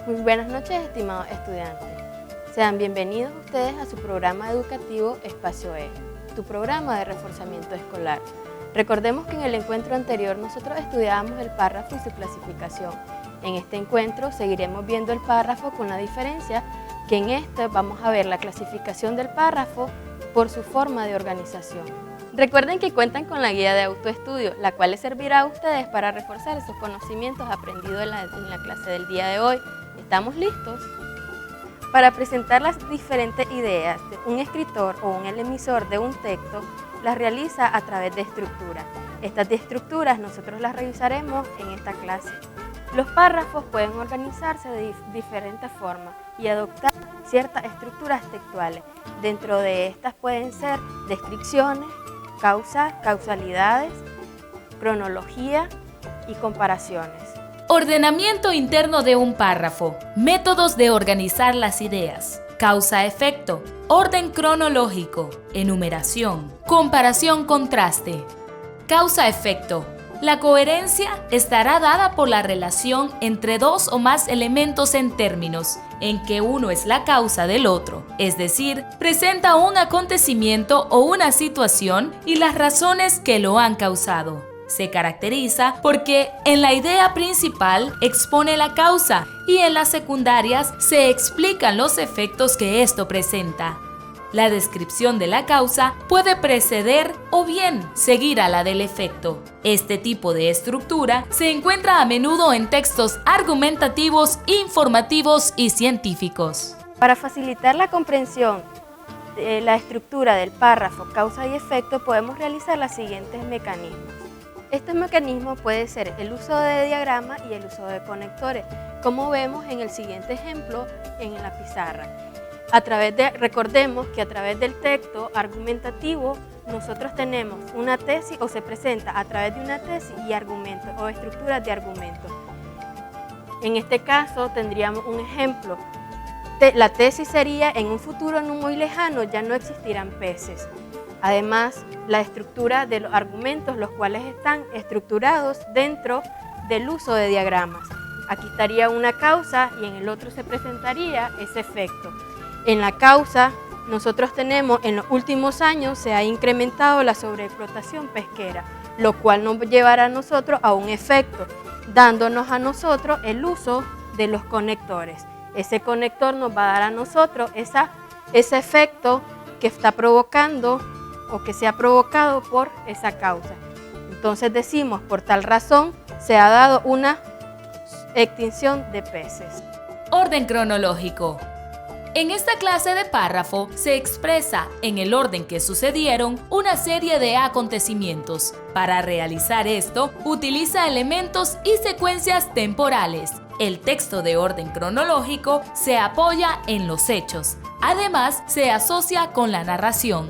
Muy buenas noches, estimados estudiantes. Sean bienvenidos ustedes a su programa educativo Espacio E, tu programa de reforzamiento escolar. Recordemos que en el encuentro anterior nosotros estudiábamos el párrafo y su clasificación. En este encuentro seguiremos viendo el párrafo con la diferencia que en este vamos a ver la clasificación del párrafo por su forma de organización. Recuerden que cuentan con la guía de autoestudio, la cual les servirá a ustedes para reforzar esos conocimientos aprendidos en la clase del día de hoy. ¿Estamos listos? Para presentar las diferentes ideas de un escritor o un emisor de un texto, las realiza a través de estructuras. Estas estructuras nosotros las revisaremos en esta clase. Los párrafos pueden organizarse de diferentes formas y adoptar ciertas estructuras textuales. Dentro de estas pueden ser descripciones, causas, causalidades, cronología y comparaciones. Ordenamiento interno de un párrafo. Métodos de organizar las ideas. Causa-efecto. Orden cronológico. Enumeración. Comparación-contraste. Causa-efecto. La coherencia estará dada por la relación entre dos o más elementos en términos en que uno es la causa del otro, es decir, presenta un acontecimiento o una situación y las razones que lo han causado. Se caracteriza porque en la idea principal expone la causa y en las secundarias se explican los efectos que esto presenta. La descripción de la causa puede preceder o bien seguir a la del efecto. Este tipo de estructura se encuentra a menudo en textos argumentativos, informativos y científicos. Para facilitar la comprensión de la estructura del párrafo, causa y efecto, podemos realizar los siguientes mecanismos. Estos mecanismos pueden ser el uso de diagramas y el uso de conectores, como vemos en el siguiente ejemplo en la pizarra. Recordemos que a través del texto argumentativo nosotros tenemos una tesis o se presenta a través de una tesis y argumentos o estructuras de argumentos. En este caso tendríamos un ejemplo. La tesis sería: en un futuro no muy lejano ya no existirán peces. Además, la estructura de los argumentos, los cuales están estructurados dentro del uso de diagramas. Aquí estaría una causa y en el otro se presentaría ese efecto. En la causa, nosotros tenemos, en los últimos años se ha incrementado la sobreexplotación pesquera, lo cual nos llevará a nosotros a un efecto, dándonos a nosotros el uso de los conectores. Ese conector nos va a dar a nosotros ese efecto que está provocando o que se ha provocado por esa causa. Entonces decimos, por tal razón se ha dado una extinción de peces. Orden cronológico. En esta clase de párrafo se expresa en el orden que sucedieron una serie de acontecimientos. Para realizar esto, utiliza elementos y secuencias temporales. El texto de orden cronológico se apoya en los hechos. Además, se asocia con la narración.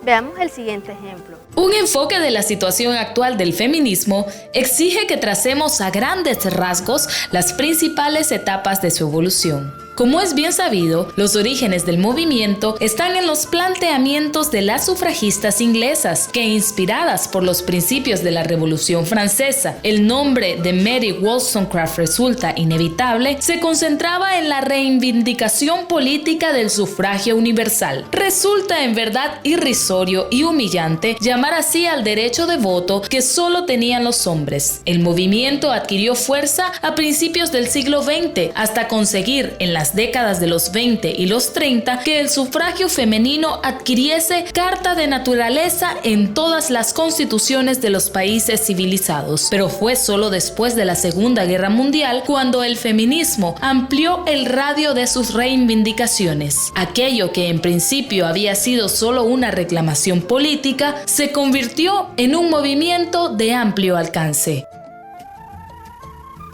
Veamos el siguiente ejemplo. Un enfoque de la situación actual del feminismo exige que tracemos a grandes rasgos las principales etapas de su evolución. Como es bien sabido, los orígenes del movimiento están en los planteamientos de las sufragistas inglesas, que, inspiradas por los principios de la Revolución Francesa, el nombre de Mary Wollstonecraft resulta inevitable, se concentraba en la reivindicación política del sufragio universal. Resulta en verdad irrisorio y humillante llamar así al derecho de voto que solo tenían los hombres. El movimiento adquirió fuerza a principios del siglo XX hasta conseguir en las décadas de los 20 y los 30 que el sufragio femenino adquiriese carta de naturaleza en todas las constituciones de los países civilizados. Pero fue solo después de la Segunda Guerra Mundial cuando el feminismo amplió el radio de sus reivindicaciones. Aquello que en principio había sido solo una reclamación política se convirtió en un movimiento de amplio alcance.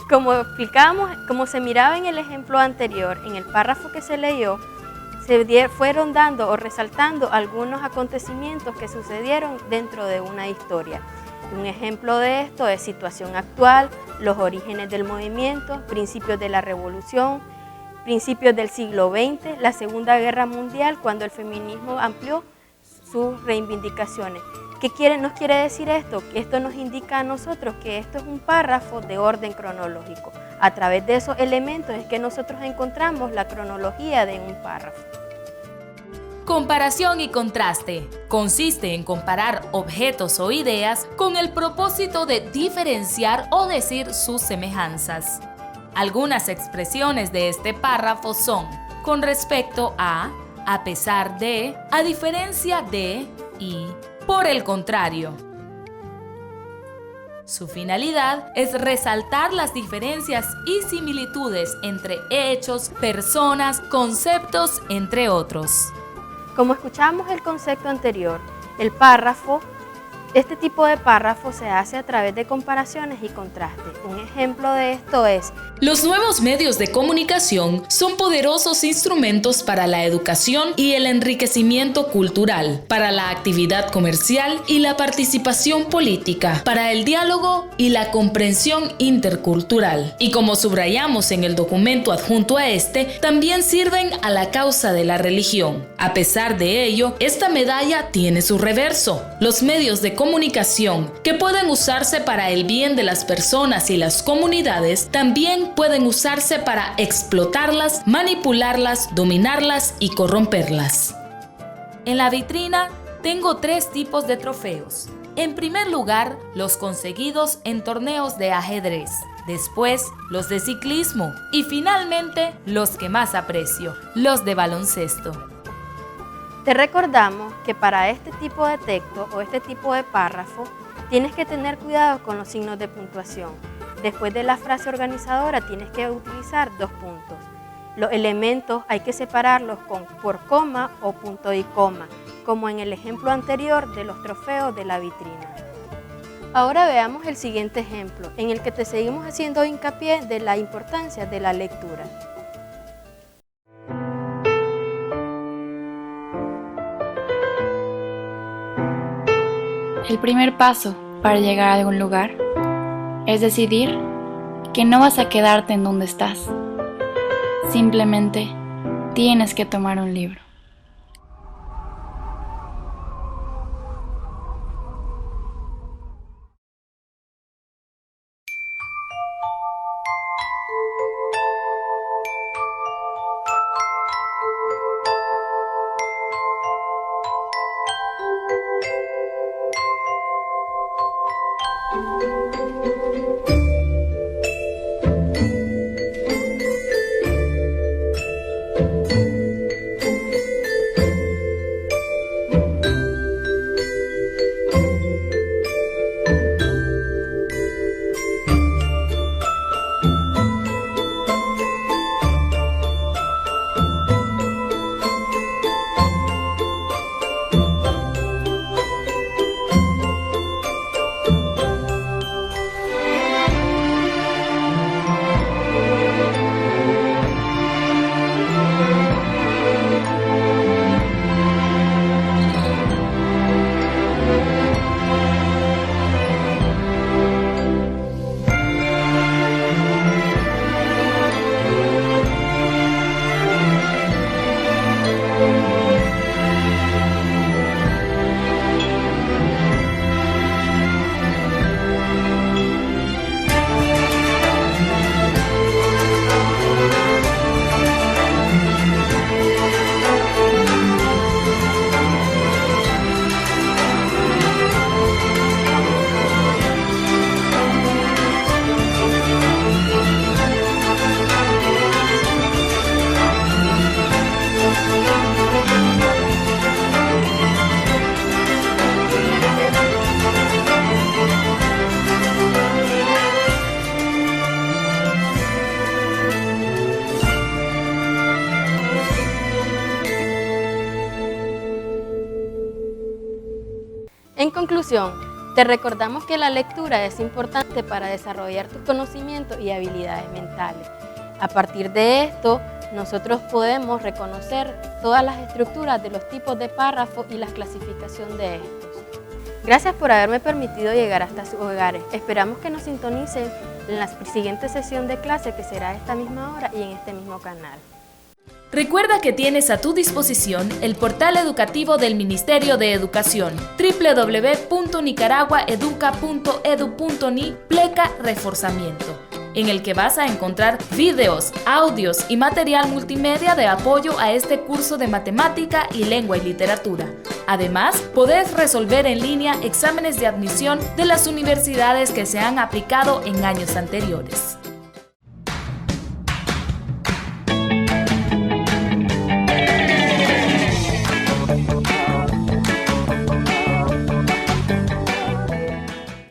Como explicábamos, como se miraba en el ejemplo anterior, en el párrafo que se leyó, fueron dando o resaltando algunos acontecimientos que sucedieron dentro de una historia. Un ejemplo de esto es situación actual, los orígenes del movimiento, principios de la revolución, principios del siglo XX, la Segunda Guerra Mundial, cuando el feminismo amplió sus reivindicaciones. ¿Qué nos quiere decir esto? Que esto nos indica a nosotros que esto es un párrafo de orden cronológico. A través de esos elementos es que nosotros encontramos la cronología de un párrafo. Comparación y contraste. Consiste en comparar objetos o ideas con el propósito de diferenciar o decir sus semejanzas. Algunas expresiones de este párrafo son con respecto a pesar de, a diferencia de y por el contrario. Su finalidad es resaltar las diferencias y similitudes entre hechos, personas, conceptos, entre otros. Como escuchamos el concepto anterior, este tipo de párrafo se hace a través de comparaciones y contrastes. Un ejemplo de esto es: los nuevos medios de comunicación son poderosos instrumentos para la educación y el enriquecimiento cultural, para la actividad comercial y la participación política, para el diálogo y la comprensión intercultural. Y como subrayamos en el documento adjunto a este, también sirven a la causa de la religión. A pesar de ello, esta medalla tiene su reverso. Los medios de comunicación, que pueden usarse para el bien de las personas y las comunidades, también pueden usarse para explotarlas, manipularlas, dominarlas y corromperlas. En la vitrina tengo 3 tipos de trofeos. En primer lugar, los conseguidos en torneos de ajedrez. Después, los de ciclismo. Y finalmente, los que más aprecio, los de baloncesto. Te recordamos que para este tipo de texto o este tipo de párrafo tienes que tener cuidado con los signos de puntuación. Después de la frase organizadora tienes que utilizar 2 puntos. Los elementos hay que separarlos por coma o punto y coma, como en el ejemplo anterior de los trofeos de la vitrina. Ahora veamos el siguiente ejemplo, en el que te seguimos haciendo hincapié de la importancia de la lectura. El primer paso para llegar a algún lugar es decidir que no vas a quedarte en donde estás. Simplemente tienes que tomar un libro. En conclusión, te recordamos que la lectura es importante para desarrollar tus conocimientos y habilidades mentales. A partir de esto, nosotros podemos reconocer todas las estructuras de los tipos de párrafos y la clasificación de estos. Gracias por haberme permitido llegar hasta sus hogares. Esperamos que nos sintonicen en la siguiente sesión de clase, que será a esta misma hora y en este mismo canal. Recuerda que tienes a tu disposición el portal educativo del Ministerio de Educación, www.nicaraguaeduca.edu.ni/reforzamiento. en el que vas a encontrar videos, audios y material multimedia de apoyo a este curso de matemática y lengua y literatura. Además, podés resolver en línea exámenes de admisión de las universidades que se han aplicado en años anteriores.